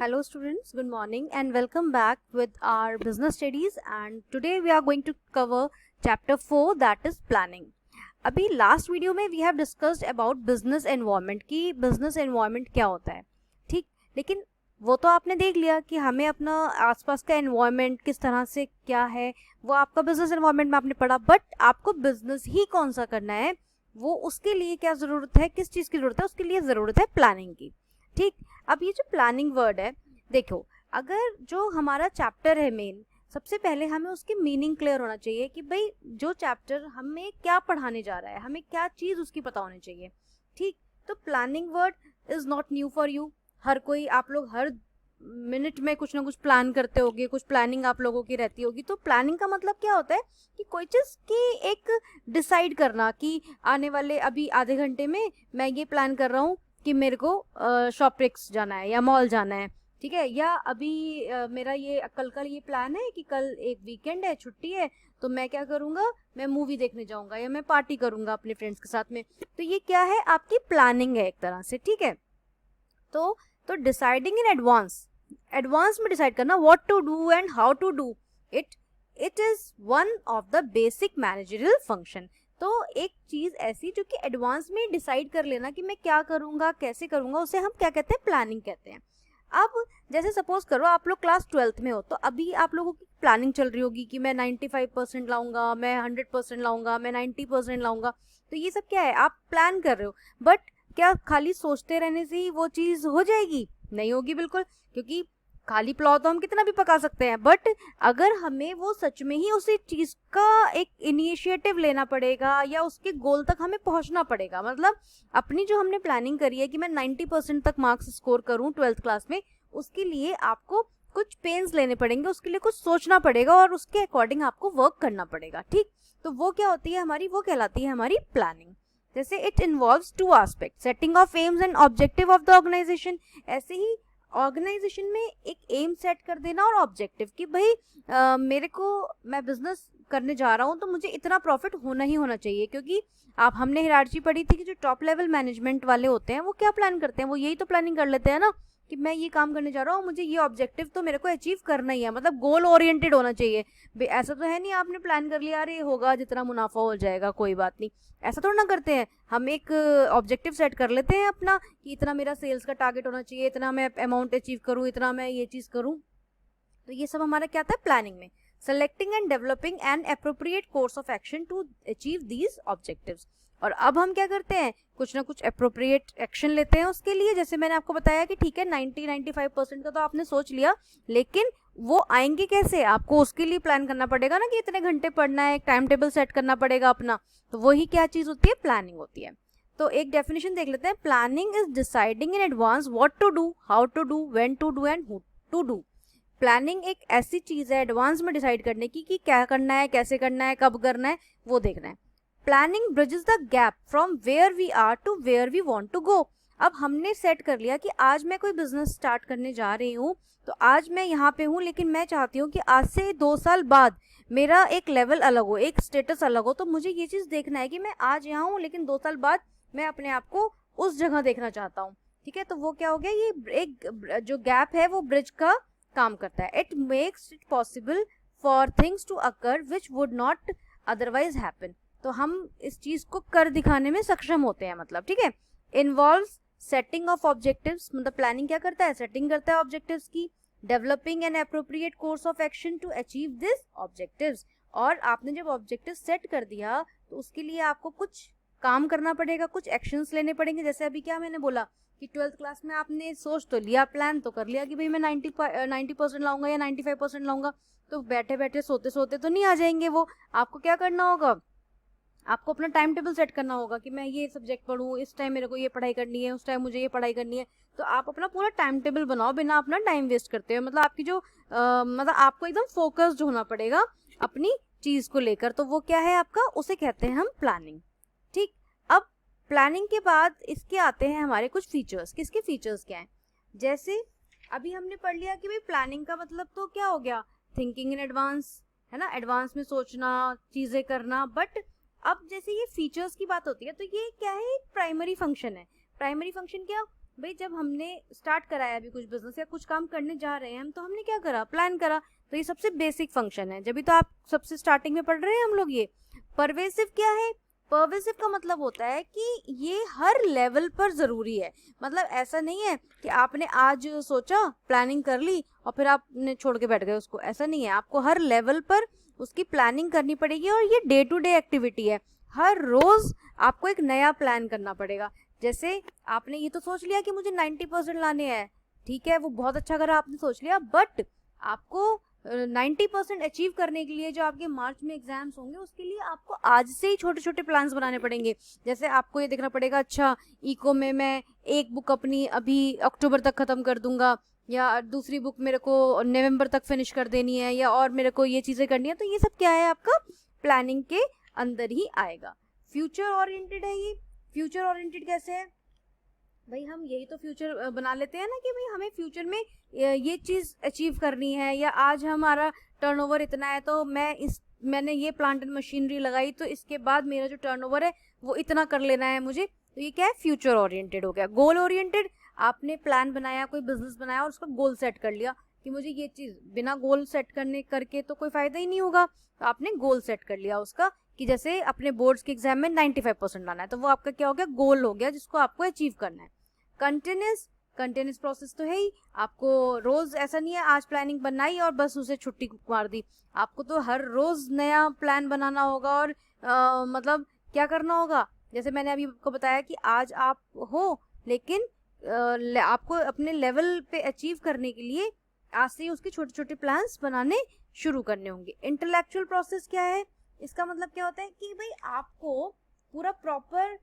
Hello students, good morning and welcome back with our business studies, and today we are going to cover chapter 4, that is planning. अभी last video में we have discussed about business environment की business environment क्या होता है, ठीक। लेकिन वो तो आपने देख लिया कि हमें अपना आसपास का एनवायरनमेंट किस तरह से क्या है, वो आपका बिजनेस एनवायरनमेंट में आपने पढ़ा। बट आपको बिजनेस ही कौन सा करना है, वो उसके लिए क्या ज़रूरत है, किस चीज़ की ज़रूरत है, उसके लिए ज़रूरत है प्लानिंग की, ठीक। अब ये जो प्लानिंग वर्ड है, देखो, अगर जो हमारा चैप्टर है मेन, सबसे पहले हमें उसकी मीनिंग क्लियर होना चाहिए कि भाई जो चैप्टर हमें क्या पढ़ाने जा रहा है, हमें क्या चीज़ उसकी पता होनी चाहिए, ठीक। तो planning word is not new for you. हर कोई, आप लोग हर मिनट में कुछ ना कुछ प्लान करते होगे, कुछ प्लानिंग आप लोगों की रहती होगी। तो प्लानिंग का मतलब क्या होता है कि कोई चीज़ की एक डिसाइड करना कि आने वाले अभी आधे घंटे में मैं ये प्लान कर रहा हूँ कि मेरे को शॉपिंग्स जाना है या मॉल जाना है, ठीक है। या अभी मेरा ये कल का ये प्लान है कि कल एक वीकेंड है, छुट्टी है, तो मैं क्या करूँगा, मैं मूवी देखने जाऊँगा या मैं पार्टी करूँगा अपने फ्रेंड्स के साथ में। तो ये क्या है, आपकी प्लानिंग है एक तरह से, ठीक है। तो डिसाइडिंग इन एडवांस में डिसाइड करना what to do and how to do it, it is one of the basic managerial function. तो एक चीज़ ऐसी जो कि एडवांस में डिसाइड कर लेना कि मैं क्या करूँगा, कैसे करूँगा, उसे हम क्या कहते हैं, प्लानिंग कहते हैं। अब जैसे सपोज करो आप लोग क्लास 12th में हो, तो अभी आप लोगों की प्लानिंग चल रही होगी कि मैं 95% लाऊंगा, मैं 100% लाऊंगा, मैं 90% लाऊंगा। तो ये सब क्या है, आप प्लान कर रहे हो। बट क्या खाली सोचते रहने से ही वो चीज़ हो जाएगी? नहीं होगी बिल्कुल, क्योंकि खाली पुलाव तो हम कितना भी पका सकते हैं, बट अगर हमें वो सच में ही उसी चीज़ का एक इनिशिएटिव लेना पड़ेगा या उसके गोल तक हमें पहुंचना पड़ेगा। मतलब अपनी जो हमने प्लानिंग करी है कि मैं 90% तक मार्क्स स्कोर करूं 12th क्लास में, उसके लिए आपको कुछ पेन्स लेने पड़ेंगे, उसके लिए कुछ सोचना पड़ेगा और उसके अकॉर्डिंग आपको वर्क करना पड़ेगा, ठीक। तो वो क्या होती है हमारी, वो कहलाती है हमारी प्लानिंग। जैसे it involves two aspect, setting of aims and objective of the organisation. ऐसे ही ऑर्गेनाइजेशन में एक एम सेट कर देना और ऑब्जेक्टिव कि भाई मेरे को, मैं बिजनेस करने जा रहा हूँ तो मुझे इतना प्रॉफिट होना ही होना चाहिए। क्योंकि आप, हमने हिरार्ची पढ़ी थी कि जो टॉप लेवल मैनेजमेंट वाले होते हैं वो क्या प्लान करते हैं, वो यही तो प्लानिंग कर लेते हैं ना कि मैं ये काम करने जा रहा हूँ, मुझे ये ऑब्जेक्टिव तो मेरे को अचीव करना ही है। मतलब गोल ओरिएंटेड होना चाहिए। ऐसा तो है नहीं आपने प्लान कर लिया, अरे होगा जितना मुनाफा हो जाएगा कोई बात नहीं, ऐसा थोड़ा ना करते हैं। हम एक ऑब्जेक्टिव सेट कर लेते हैं अपना कि इतना मेरा सेल्स का टारगेट होना चाहिए, इतना मैं अमाउंट अचीव करूँ, इतना मैं ये चीज़ करूँ। तो ये सब हमारा क्या था प्लानिंग में। Selecting and developing an appropriate course of action to achieve these objectives. और अब हम क्या करते हैं, कुछ ना कुछ अप्रोप्रिएट एक्शन लेते हैं उसके लिए। जैसे मैंने आपको बताया कि ठीक है 90-95% का तो आपने सोच लिया, लेकिन वो आएंगे कैसे, आपको उसके लिए प्लान करना पड़ेगा ना कि इतने घंटे पढ़ना है, एक टाइम टेबल सेट करना पड़ेगा अपना। तो वही क्या चीज़ होती है, प्लानिंग होती है। तो एक डेफिनेशन देख लेते हैं। Planning is deciding in advance what to do, how to do, when to do and who to do. Planning एक ऐसी चीज़ है एडवांस में डिसाइड करने की कि क्या करना है, कैसे करना है, कब करना है, वो देखना है। Planning bridges the gap from where we are to where we want to go. अब हमने सेट कर लिया कि आज मैं कोई बिजनेस स्टार्ट करने जा रही हूँ, तो आज मैं यहाँ पे हूँ, लेकिन मैं चाहती हूँ कि आज से 2 साल बाद मेरा एक लेवल अलग हो, एक स्टेटस अलग हो। तो मुझे ये चीज़ देखना है कि मैं आज यहाँ हूँ, लेकिन 2 साल बाद मैं अपने आप को उस जगह देखना चाहता हूँ, ठीक है। तो वो क्या हो गया, ये एक जो गैप है वो ब्रिज का काम करता है। It makes it possible for things to occur which would not otherwise happen. तो हम इस चीज को कर दिखाने में सक्षम होते हैं, मतलब, ठीक है। इन्वॉल्व्स सेटिंग ऑफ ऑब्जेक्टिव्स, मतलब प्लानिंग क्या करता है, सेटिंग करता है ऑब्जेक्टिव्स की। Developing an appropriate course of action to achieve this objectives. और आपने जब ऑब्जेक्टिव सेट कर दिया तो उसके लिए आपको कुछ काम करना पड़ेगा, कुछ एक्शंस लेने पड़ेंगे। जैसे अभी क्या मैंने बोला कि 12th क्लास में आपने सोच तो लिया, प्लान तो कर लिया कि भाई मैं 90% लाऊंगा या 95% लाऊंगा। तो बैठे बैठे सोते सोते तो नहीं आ जाएंगे वो। आपको क्या करना होगा, आपको अपना टाइम टेबल सेट करना होगा कि मैं ये सब्जेक्ट पढूं, इस टाइम मेरे को ये पढ़ाई करनी है, उस टाइम मुझे ये पढ़ाई करनी है। तो आप अपना पूरा टाइम टेबल बनाओ बिना अपना टाइम वेस्ट करते हुए। मतलब आपकी जो मतलब आपको एकदम फोकस्ड होना पड़ेगा अपनी चीज़ को लेकर। तो वो क्या है आपका, उसे कहते हैं हम प्लानिंग, ठीक। अब प्लानिंग के बाद इसके आते हैं हमारे कुछ फीचर्स। किसके फीचर्स क्या हैं, जैसे अभी हमने पढ़ लिया कि भाई प्लानिंग का मतलब तो क्या हो गया, थिंकिंग इन एडवांस, है ना, एडवांस में सोचना, चीज़ें करना। बट अब जैसे ये फीचर्स की बात होती है तो ये क्या है, एक प्राइमरी फंक्शन है। प्राइमरी फंक्शन क्या, भाई जब हमने स्टार्ट कराया अभी कुछ बिजनेस या कुछ काम करने जा रहे हैं हम, तो हमने क्या करा, प्लान करा। तो ये सबसे बेसिक फंक्शन है, जब भी तो आप सबसे स्टार्टिंग में पढ़ रहे हैं हम लोग ये। परवेसिव क्या है, परवेसिव का मतलब होता है कि ये हर लेवल पर जरूरी है। मतलब ऐसा नहीं है कि आपने आज सोचा, प्लानिंग कर ली और फिर आपने छोड़ के बैठ गए उसको, ऐसा नहीं है। आपको हर लेवल पर उसकी प्लानिंग करनी पड़ेगी, और ये डे टू डे एक्टिविटी है। हर रोज आपको एक नया प्लान करना पड़ेगा। जैसे आपने ये तो सोच लिया कि मुझे 90% लाने हैं, ठीक है, वो बहुत अच्छा करा आपने सोच लिया, बट आपको 90% अचीव करने के लिए जो आपके मार्च में एग्जाम्स होंगे, उसके लिए आपको आज से ही छोटे छोटे प्लान्स बनाने पड़ेंगे। जैसे आपको ये देखना पड़ेगा, अच्छा इको में मैं एक बुक अपनी अभी अक्टूबर तक खत्म कर दूंगा, या दूसरी बुक मेरे को नवंबर तक फिनिश कर देनी है, या और मेरे को ये चीजें करनी है। तो ये सब क्या है, आपका प्लानिंग के अंदर ही आएगा। फ्यूचर ओरिएंटेड है ये। फ्यूचर ओरिएंटेड कैसे है भाई, हम यही तो फ्यूचर बना लेते हैं ना कि भाई हमें फ्यूचर में ये चीज अचीव करनी है, या आज हमारा टर्नओवर इतना है तो मैंने ये प्लांट एंड मशीनरी लगाई, तो इसके बाद मेरा जो टर्नओवर है वो इतना कर लेना है मुझे। तो ये क्या है, फ्यूचर ओरिएंटेड हो गया। गोल ओरिएंटेड, आपने प्लान बनाया, कोई बिजनेस बनाया और उसका गोल सेट कर लिया कि मुझे ये चीज, बिना गोल सेट करके तो कोई फायदा ही नहीं होगा। तो आपने गोल सेट कर लिया उसका, कि जैसे अपने बोर्ड्स के एग्जाम में 95% लाना है, तो वो आपका क्या हो गया, गोल हो गया, जिसको आपको अचीव करना है। कंटिन्यूस प्रोसेस तो है ही। आपको रोज ऐसा नहीं है आज प्लानिंग बनाई और बस उसे छुट्टी मार दी। आपको तो हर रोज नया प्लान बनाना होगा, और मतलब क्या करना होगा। जैसे मैंने अभी आपको बताया कि आज आप हो, लेकिन आपको अपने लेवल पे अचीव करने के लिए आज से ही उसके छोटे छोटे प्लान्स बनाने शुरू करने होंगे। इंटेलेक्चुअल प्रोसेस क्या है, इसका मतलब क्या होता है कि भाई आपको पूरा प्रॉपर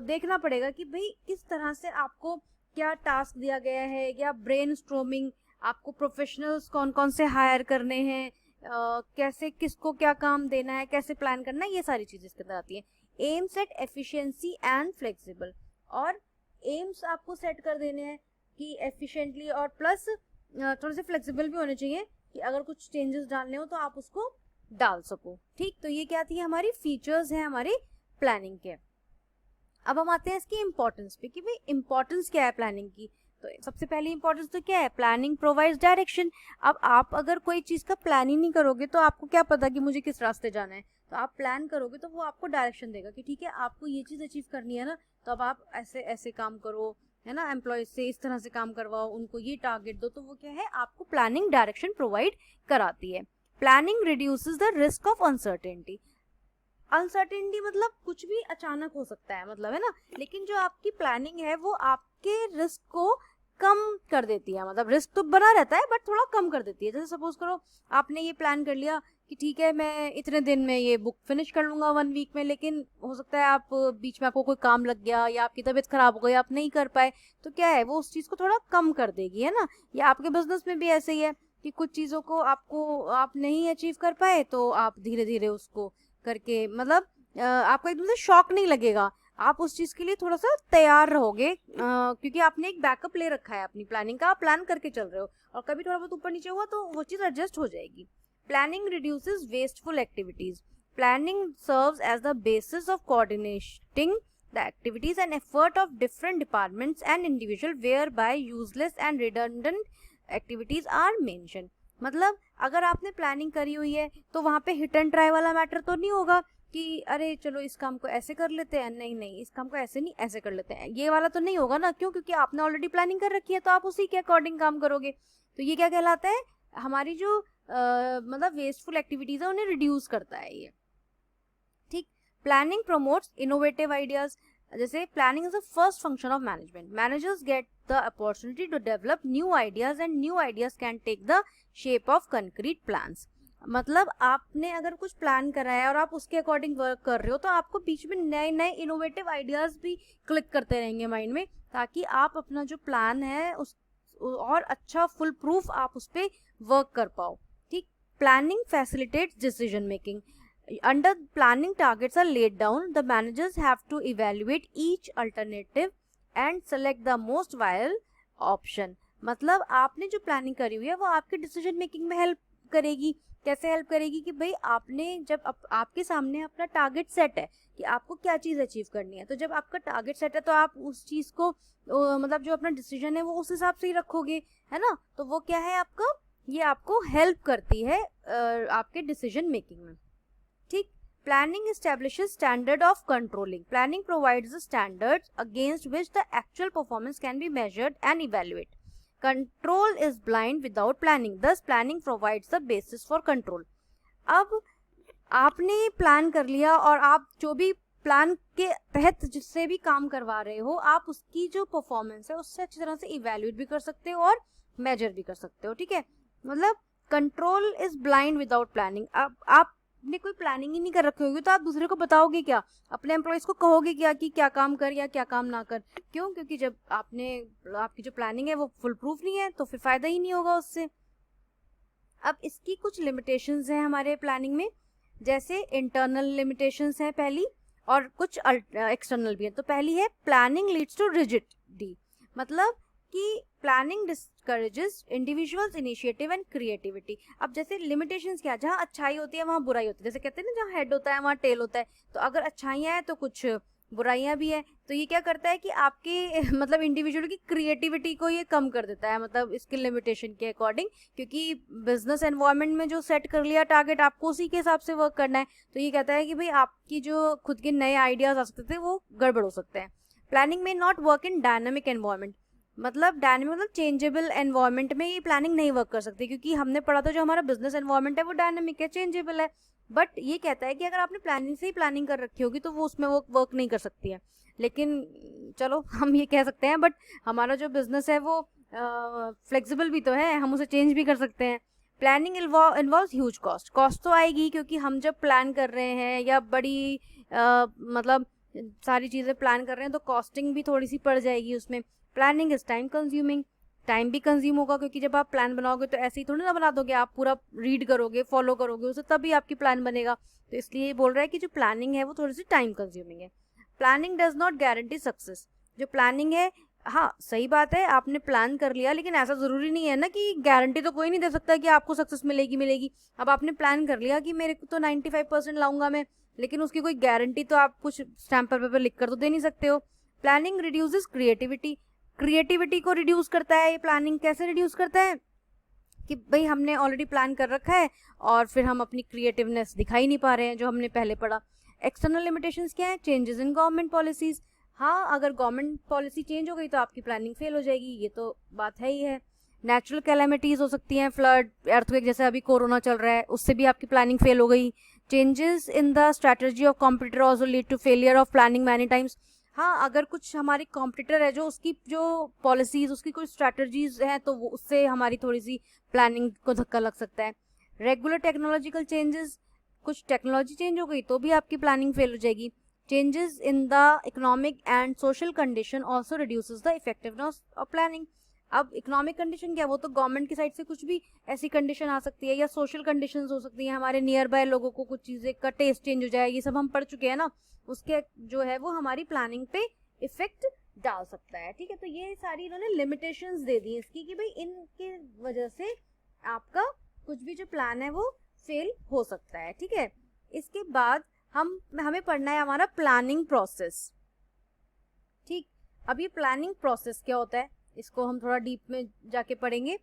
देखना पड़ेगा कि भाई किस तरह से आपको क्या टास्क दिया गया है, या ब्रेनस्टॉर्मिंग, आपको प्रोफेशनल्स कौन कौन से हायर करने हैं, कैसे किसको क्या काम देना है, कैसे प्लान करना है, ये सारी चीजें इसके अंदर आती है। Aim set efficiency and flexible, और एम्स आपको सेट कर देने हैं कि एफिशिएंटली, और प्लस थोड़े से फ्लेक्सिबल भी होने चाहिए कि अगर कुछ चेंजेस डालने हो तो आप उसको डाल सको। ठीक, तो ये क्या थी, हमारी फीचर्स हैं हमारे प्लानिंग के। अब हम आते हैं इसकी इंपॉर्टेंस पे कि भाई इंपॉर्टेंस क्या है प्लानिंग की। तो सबसे पहली इंपॉर्टेंस तो क्या है, प्लानिंग प्रोवाइड्स डायरेक्शन। अब आप अगर कोई चीज का प्लान ही नहीं करोगे तो आपको क्या पता कि मुझे किस रास्ते जाना है। तो आप प्लान करोगे तो वो आपको डायरेक्शन देगा कि ठीक है आपको ये चीज अचीव करनी है ना, तो अब आप ऐसे ऐसे काम करो, है ना, एम्प्लॉयज से इस तरह से काम करवाओ, उनको ये टारगेट दो। तो वो क्या है, आपको प्लानिंग डायरेक्शन प्रोवाइड कराती है। Planning reduces the risk of uncertainty. Uncertainty मतलब कुछ भी अचानक हो सकता है, मतलब, है ना, लेकिन जो आपकी प्लानिंग है वो आपके रिस्क को कम कर देती है। मतलब रिस्क तो बना रहता है बट थोड़ा कम कर देती है। जैसे सपोज करो आपने ये प्लान कर लिया कि ठीक है मैं इतने दिन में ये बुक फिनिश कर लूंगा, 1 वीक में, लेकिन हो सकता है आप बीच में आपको कोई काम लग गया या आपकी तबीयत खराब हो गई, आप नहीं कर पाए, तो क्या है वो उस चीज को थोड़ा कम कर देगी, है ना। या आपके बिजनेस में भी ऐसे ही है कि कुछ चीजों को आप नहीं अचीव कर पाए तो आप धीरे धीरे उसको करके, मतलब आपको एकदम से शॉक नहीं लगेगा, आप उस चीज के लिए थोड़ा सा तैयार रहोगे, क्योंकि आपने एक बैकअप ले रखा है अपनी प्लानिंग का, आप प्लान करके चल रहे हो, और कभी थोड़ा बहुत ऊपर नीचे हुआ तो वो चीज एडजस्ट हो जाएगी। Planning reduces wasteful activities. Planning serves as the basis of coordinating the activities and effort of different departments and individual whereby useless and redundant activities are mentioned। मतलब अगर आपने प्लानिंग करी हुई है तो वहां पे हिट एंड ट्राई वाला मैटर तो नहीं होगा कि अरे चलो इस काम को ऐसे कर लेते हैं, नहीं नहीं इस काम को ऐसे नहीं ऐसे कर लेते हैं, ये वाला तो नहीं होगा ना। क्यों? क्योंकि आपने ऑलरेडी प्लानिंग कर रखी है तो आप उसी के अकॉर्डिंग काम करोगे। तो ये क्या कहलाता है, हमारी जो मतलब वेस्टफुल एक्टिविटीज है उन्हें रिड्यूस करता है ये। ठीक, प्लानिंग प्रमोट्स इनोवेटिव आइडियाज। जैसे planning is the first function of management. Managers get the opportunity to develop new ideas and new ideas can take the shape of concrete plans. मतलब आपने अगर कुछ प्लान करा है और आप उसके अकॉर्डिंग वर्क कर रहे हो तो आपको बीच में नए नए इनोवेटिव आइडियाज भी क्लिक करते रहेंगे माइंड में, ताकि आप अपना जो प्लान है उस और अच्छा फुल प्रूफ आप उस पर वर्क कर पाओ। ठीक, planning facilitates decision making. Under planning, targets are laid down. The managers have to evaluate each alternative and select the most viable option। मतलब आपने जो प्लानिंग करी हुई है वो आपके डिसीजन मेकिंग में हेल्प करेगी, कैसे हेल्प करेगी कि भाई आपने जब आपके सामने अपना टारगेट सेट है कि आपको क्या चीज़ अचीव करनी है, तो जब आपका टारगेट सेट है तो आप उस चीज़ को मतलब जो अपना डिसीजन है वो उस हिसाब से ही रखोगे, है ना। तो वो क्या है आपका, ये आपको हेल्प करती है आपके डिसीजन मेकिंग में, ठीक। Planning establishes standard of controlling. Planning provides the standards against which the actual performance can be measured and evaluated. Control is blind without planning. Thus, planning provides the basis for control. अब आपने plan कर लिया और आप जो भी plan के तहत जिससे भी काम करवा रहे हो, आप उसकी जो परफॉर्मेंस है उससे अच्छी तरह से इवेल्युएट भी कर सकते हो और मेजर भी कर सकते हो, ठीक है। मतलब control is blind without planning. अब आपने कोई प्लानिंग ही नहीं कर रखी होगी तो आप दूसरे को बताओगे क्या, अपने एम्प्लॉयज को कहोगे क्या कि क्या काम कर या क्या काम ना कर, क्यों? क्योंकि जब आपकी जो प्लानिंग है वो फुल प्रूफ नहीं है तो फिर फायदा ही नहीं होगा उससे। अब इसकी कुछ लिमिटेशंस हैं हमारे प्लानिंग में, जैसे इंटरनल लिमिटेशंस हैं पहली, और कुछ एक्सटर्नल भी है। तो पहली है प्लानिंग लीड्स टू रिजिडिटी, मतलब कि planning discourages individuals initiative and creativity. अब जैसे लिमिटेशंस क्या, जहाँ अच्छाई होती है वहाँ बुराई होती है, जैसे कहते हैं ना जहाँ हेड होता है वहाँ टेल होता है, तो अगर अच्छाइयाँ हैं तो कुछ बुराइयां भी है। तो ये क्या करता है कि आपके मतलब इंडिविजुअल की क्रिएटिविटी को ये कम कर देता है, मतलब इसके लिमिटेशन के अकॉर्डिंग, क्योंकि बिजनेस एनवायरनमेंट में जो सेट कर लिया टारगेट आपको उसी के हिसाब से वर्क करना है। तो ये कहता है कि भाई आपकी जो खुद के नए आइडियाज आ सकते थे वो गड़बड़ हो सकते हैं। प्लानिंग में not work in dynamic environment, मतलब डायनामिक मतलब चेंजेबल एनवायरनमेंट में ये प्लानिंग नहीं वर्क कर सकती, क्योंकि हमने पढ़ा था जो हमारा बिजनेस एनवायरनमेंट है वो डायनामिक है, चेंजेबल है। बट ये कहता है कि अगर आपने प्लानिंग से ही प्लानिंग कर रखी होगी तो वो उसमें वो वर्क नहीं कर सकती है। लेकिन चलो हम ये कह सकते हैं, बट हमारा जो बिजनेस है वो फ्लेक्सिबल भी तो है, हम उसे चेंज भी कर सकते हैं। प्लानिंग इन्वॉल्व्स ह्यूज कॉस्ट तो आएगी, क्योंकि हम जब प्लान कर रहे हैं या बड़ी मतलब सारी चीज़ें प्लान कर रहे हैं तो कॉस्टिंग भी थोड़ी सी पड़ जाएगी उसमें। Planning is time consuming, time भी कंज्यूम होगा, क्योंकि जब आप प्लान बनाओगे तो ऐसे ही थोड़ी ना बना दोगे, आप पूरा रीड करोगे, फॉलो करोगे उसे, तभी आपकी प्लान बनेगा। तो इसलिए ये बोल रहा है कि जो प्लानिंग है वो थोड़ी सी टाइम कंज्यूमिंग है। Planning does not guarantee success, जो प्लानिंग है, हाँ सही बात है आपने प्लान कर लिया, लेकिन ऐसा ज़रूरी नहीं है ना कि गारंटी तो कोई नहीं दे सकता कि आपको सक्सेस मिलेगी। अब आपने प्लान कर लिया कि मेरे को तो 95% लाऊंगा मैं, लेकिन उसकी कोई गारंटी तो आप कुछ स्टैम्प पेपर लिख कर तो दे नहीं सकते हो। प्लानिंग रिड्यूसेस क्रिएटिविटी को रिड्यूस करता है। ये प्लानिंग कैसे रिड्यूस करता है कि भाई हमने ऑलरेडी प्लान कर रखा है और फिर हम अपनी क्रिएटिवनेस दिखा ही नहीं पा रहे हैं जो हमने पहले पढ़ा। एक्सटर्नल लिमिटेशंस क्या है, चेंजेस इन गवर्नमेंट पॉलिसीज, हाँ अगर गवर्नमेंट पॉलिसी चेंज हो गई तो आपकी प्लानिंग फेल हो जाएगी, ये तो बात है ही है। नेचुरल कैलेमिटीज हो सकती हैं, फ्लड, अर्थक्वेक, जैसे अभी कोरोना चल रहा है उससे भी आपकी प्लानिंग फेल हो गई। Changes in the strategy of competitor also lead to failure of planning many times, हाँ अगर कुछ हमारी कॉम्पिटिटर है जो उसकी जो पॉलिसीज उसकी कोई स्ट्रैटेजीज हैं तो वो उससे हमारी थोड़ी सी प्लानिंग को धक्का लग सकता है। रेगुलर टेक्नोलॉजिकल चेंजेस, कुछ टेक्नोलॉजी चेंज हो गई तो भी आपकी प्लानिंग फेल हो जाएगी। Changes in the economic and social condition also reduces the effectiveness of planning. अब इकोनॉमिक कंडीशन क्या, वो तो गवर्नमेंट की साइड से कुछ भी ऐसी कंडीशन आ सकती है, या सोशल कंडीशंस हो सकती हैं, हमारे नियर बाय लोगों को कुछ चीज़ें का टेस्ट चेंज हो जाए, ये सब हम पढ़ चुके हैं ना, उसके जो है वो हमारी प्लानिंग पे इफेक्ट डाल सकता है, ठीक है। तो ये सारी इन्होंने लिमिटेशंस दे दी इसकी कि भाई इनके वजह से आपका कुछ भी जो प्लान है वो फेल हो सकता है, ठीक है। इसके बाद हमें पढ़ना है हमारा प्लानिंग प्रोसेस, ठीक। अब ये प्लानिंग प्रोसेस क्या होता है इसको हम थोड़ा डीप में जाके पढ़ेंगे।